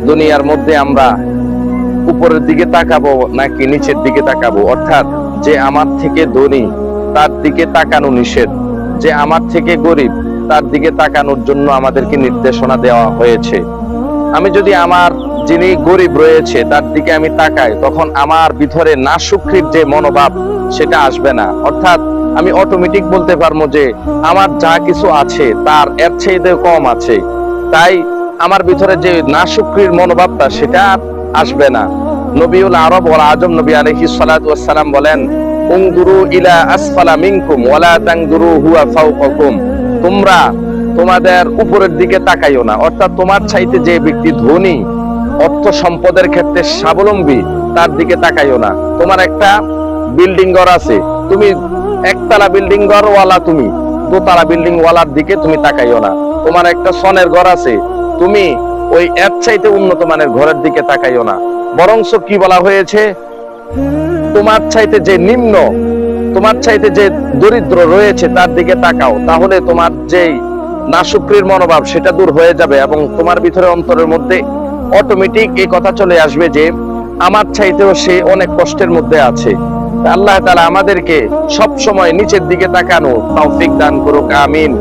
দুনিয়ার মধ্যে আমরা উপরের দিকে তাকাবো নাকি নিচের দিকে তাকাবো, অর্থাৎ যে আমার থেকে ধনী তার দিকে তাকানো নিষেধ, যে আমার থেকে গরিব তার দিকে তাকানোর জন্য আমাদেরকে নির্দেশনা দেওয়া হয়েছে। আমি যদি আমার যিনি গরিব রয়েছে তার দিকে আমি তাকাই, তখন আমার ভিতরে নাশুকরির যে মনোভাব সেটা আসবে না, অর্থাৎ আমি অটোমেটিক বলতে পারবো যে আমার যা কিছু আছে তার এর চাইতে কম আছে, তাই আমার ভিতরে যে নাশুকরির মনোভাবটা সেটা আসবে না। নবিউল আরব ওয়াল আজম নবী আলাইহিস সালাতু ওয়াস সালাম বলেন, উনদুরু ইলা আসফালা মিনকুম ওয়ালা তানদুরু হুয়া ফাওকাকুম, তোমরা তোমাদের উপরের দিকে তাকাইও না, অর্থাৎ তোমার চাইতে যে ব্যক্তি ধনী অর্থ সম্পদের ক্ষেত্রে স্বাবলম্বী তার দিকে তাকাইও না। তোমার একটা বিল্ডিং ঘর আছে, তুমি একতলা বিল্ডিং ঘর ওয়ালা, তুমি দোতলা বিল্ডিং ওয়ালার দিকে তুমি তাকাইও না। তোমার একটা সনের ঘর আছে, তুমি ওই এর চাইতে উন্নত মানের ঘরের দিকে তাকাইও না। বরংস কি বলা হয়েছে, তোমার চাইতে যে নিম্ন, তোমার চাইতে যে দরিদ্র রয়েছে তার দিকে তাকাও, তাহলে তোমার যেই নাশুকরির মনোভাব সেটা দূর হয়ে যাবে এবং তোমার ভিতরে অন্তরের মধ্যে অটোমেটিক এই কথা চলে আসবে যে আমার চাইতেও সে অনেক কষ্টের মধ্যে আছে। আল্লাহ তাআলা আমাদেরকে সব সময় নিচের দিকে তাকানো তৌফিক দান করুক, আমিন।